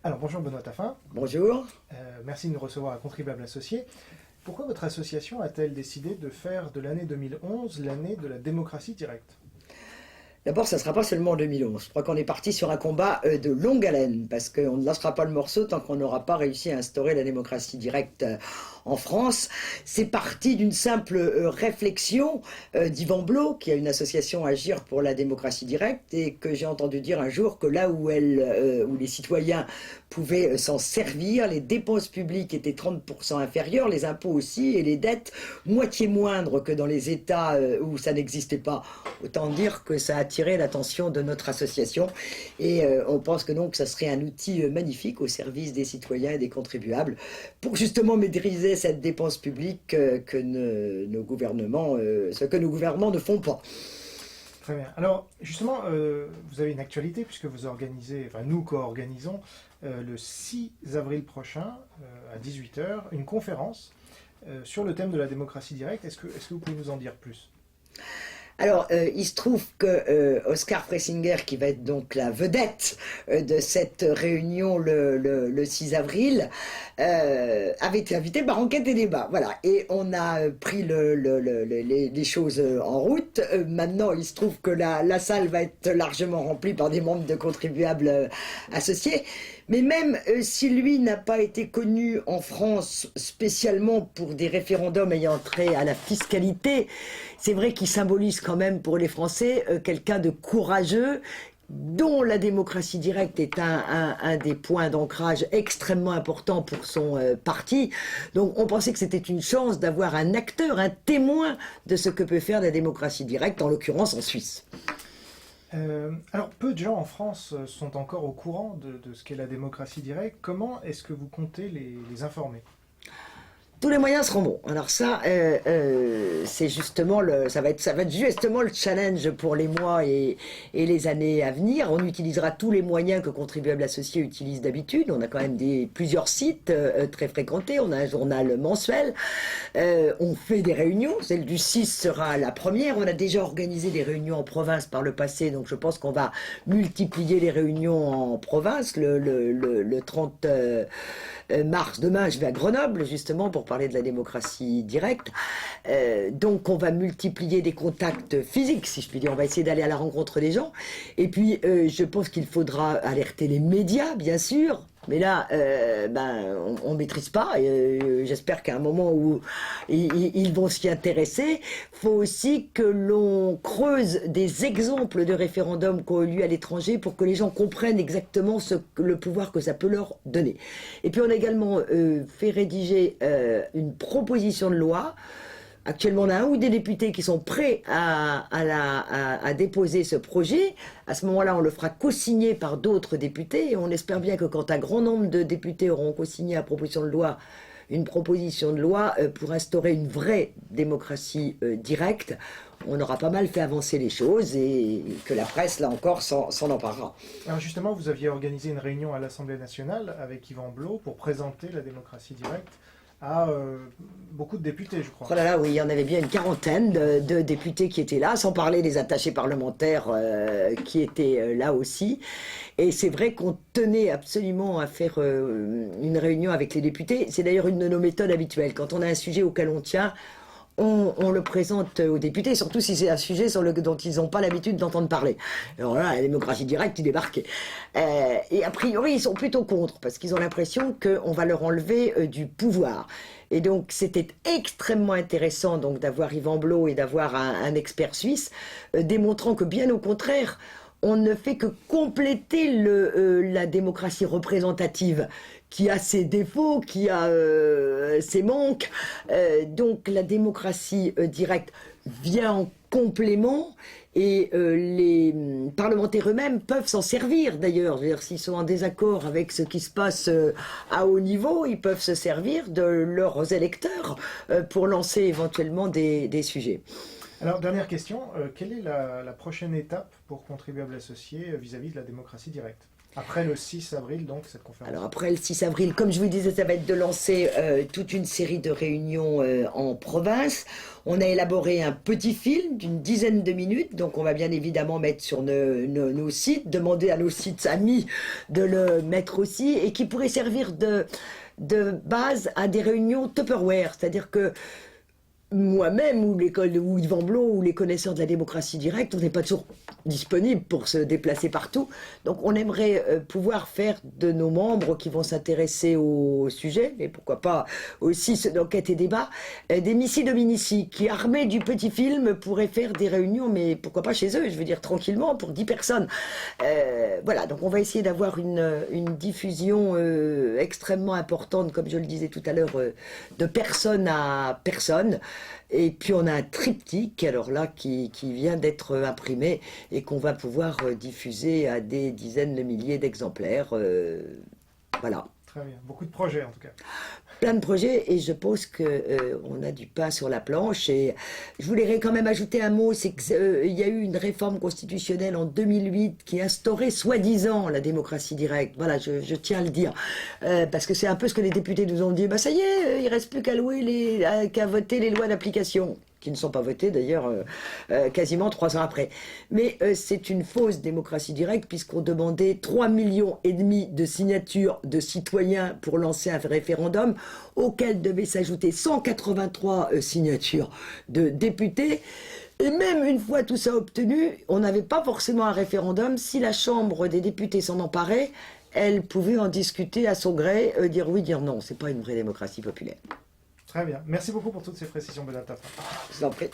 Alors bonjour Benoît Taffin. Bonjour. Merci de nous recevoir à Contribuables Associés. Pourquoi votre association a-t-elle décidé de faire de l'année 2011 l'année de la démocratie directe? D'abord, ça ne sera pas seulement en 2011. Je crois qu'on est parti sur un combat de longue haleine, parce qu'on ne lâchera pas le morceau tant qu'on n'aura pas réussi à instaurer la démocratie directe en France. C'est parti d'une simple réflexion d'Yvan Blot, qui a une association Agir pour la démocratie directe, et que j'ai entendu dire un jour que là où les citoyens pouvaient s'en servir, les dépenses publiques étaient 30% inférieures, les impôts aussi, et les dettes moitié moindres que dans les États où ça n'existait pas. Autant dire que ça a attiré l'attention de notre association, et on pense que donc ça serait un outil magnifique au service des citoyens et des contribuables pour justement maîtriser cette dépense publique que nos gouvernements ne font pas. Très bien. Alors justement, vous avez une actualité puisque vous organisez, enfin nous co-organisons le 6 avril prochain à 18 h une conférence sur le thème de la démocratie directe. Est-ce que vous pouvez nous en dire plus? Alors, il se trouve que Oscar Fressinger, qui va être donc la vedette de cette réunion le 6 avril, avait été invité par Enquête et Débat. Voilà, et on a pris les choses en route. Maintenant, il se trouve que la salle va être largement remplie par des membres de contribuables associés. Mais même si lui n'a pas été connu en France spécialement pour des référendums ayant trait à la fiscalité, c'est vrai qu'il symbolise quand même pour les Français quelqu'un de courageux, dont la démocratie directe est un des points d'ancrage extrêmement important pour son parti. Donc on pensait que c'était une chance d'avoir un acteur, un témoin de ce que peut faire la démocratie directe, en l'occurrence en Suisse. Alors, peu de gens en France sont encore au courant de ce qu'est la démocratie directe. Comment est-ce que vous comptez les informer? Tous les moyens seront bons. Alors ça, c'est justement ça va être justement le challenge pour les mois et les années à venir. On utilisera tous les moyens que Contribuables Associés utilisent d'habitude. On a quand même plusieurs sites très fréquentés. On a un journal mensuel. On fait des réunions. Celle du 6 sera la première. On a déjà organisé des réunions en province par le passé. Donc je pense qu'on va multiplier les réunions en province. Le 30 mars, demain, je vais à Grenoble justement pour parler de la démocratie directe. Donc on va multiplier des contacts physiques, si je puis dire. On va essayer d'aller à la rencontre des gens. Et puis je pense qu'il faudra alerter les médias, bien sûr. Mais là, on ne maîtrise pas. J'espère qu'à un moment où ils vont s'y intéresser, il faut aussi que l'on creuse des exemples de référendums qui ont eu lieu à l'étranger pour que les gens comprennent exactement le pouvoir que ça peut leur donner. Et puis on a également fait rédiger une proposition de loi. Actuellement, on a un ou des députés qui sont prêts à déposer ce projet. À ce moment-là, on le fera co-signer par d'autres députés. Et on espère bien que quand un grand nombre de députés auront co-signé une proposition de loi pour instaurer une vraie démocratie directe, on aura pas mal fait avancer les choses et que la presse, là encore, s'en emparera. Alors justement, vous aviez organisé une réunion à l'Assemblée nationale avec Yvan Blot pour présenter la démocratie directe à beaucoup de députés, je crois. Oh là là, oui, il y en avait bien une quarantaine de députés qui étaient là, sans parler des attachés parlementaires qui étaient là aussi. Et c'est vrai qu'on tenait absolument à faire une réunion avec les députés. C'est d'ailleurs une de nos méthodes habituelles. Quand on a un sujet auquel on tient, on le présente aux députés, surtout si c'est un sujet dont ils n'ont pas l'habitude d'entendre parler. Alors là, la démocratie directe, ils débarquaient. Et a priori, ils sont plutôt contre, parce qu'ils ont l'impression qu'on va leur enlever du pouvoir. Et donc, c'était extrêmement intéressant donc d'avoir Yvan Blot et d'avoir un expert suisse, démontrant que bien au contraire, on ne fait que compléter la démocratie représentative, qui a ses défauts, qui a ses manques. Donc la démocratie directe vient en complément et les parlementaires eux-mêmes peuvent s'en servir d'ailleurs. S'ils sont en désaccord avec ce qui se passe à haut niveau, ils peuvent se servir de leurs électeurs pour lancer éventuellement des sujets. Alors, dernière question, quelle est la prochaine étape pour Contribuables Associés vis-à-vis de la démocratie directe? Après le 6 avril, donc, cette conférence. Alors après le 6 avril, comme je vous disais, ça va être de lancer toute une série de réunions en province. On a élaboré un petit film d'une dizaine de minutes, donc on va bien évidemment mettre sur nos sites, demander à nos sites amis de le mettre aussi, et qui pourrait servir de base à des réunions Tupperware, c'est-à-dire que moi-même, ou l'école ou Yvan Blot, ou les connaisseurs de la démocratie directe, on n'est pas toujours disponible pour se déplacer partout. Donc on aimerait pouvoir faire de nos membres qui vont s'intéresser au sujet, et pourquoi pas aussi ceux d'enquête et débat, des missi dominici, qui armés du petit film pourraient faire des réunions, mais pourquoi pas chez eux, je veux dire tranquillement, pour 10 personnes. Voilà, donc on va essayer d'avoir une diffusion extrêmement importante, comme je le disais tout à l'heure, de personne à personne. Et puis on a un triptyque, alors là, qui vient d'être imprimé et qu'on va pouvoir diffuser à des dizaines de milliers d'exemplaires. Voilà. Très bien. Beaucoup de projets, en tout cas. Plein de projets, et je pense qu'on a du pain sur la planche. Et je voulais quand même ajouter un mot, c'est qu'il y a eu une réforme constitutionnelle en 2008 qui instaurait soi-disant la démocratie directe. Voilà, je tiens à le dire. Parce que c'est un peu ce que les députés nous ont dit. Bah ça y est, il ne reste plus qu'à voter les lois d'application, qui ne sont pas votées d'ailleurs quasiment 3 ans après. Mais c'est une fausse démocratie directe, puisqu'on demandait 3,5 millions de signatures de citoyens pour lancer un référendum, auquel devaient s'ajouter 183 signatures de députés. Et même une fois tout ça obtenu, on n'avait pas forcément un référendum. Si la Chambre des députés s'en emparait, elle pouvait en discuter à son gré, dire oui, dire non. C'est pas une vraie démocratie populaire. Très bien. Merci beaucoup pour toutes ces précisions, Benoît Tafra. Je vous en prie.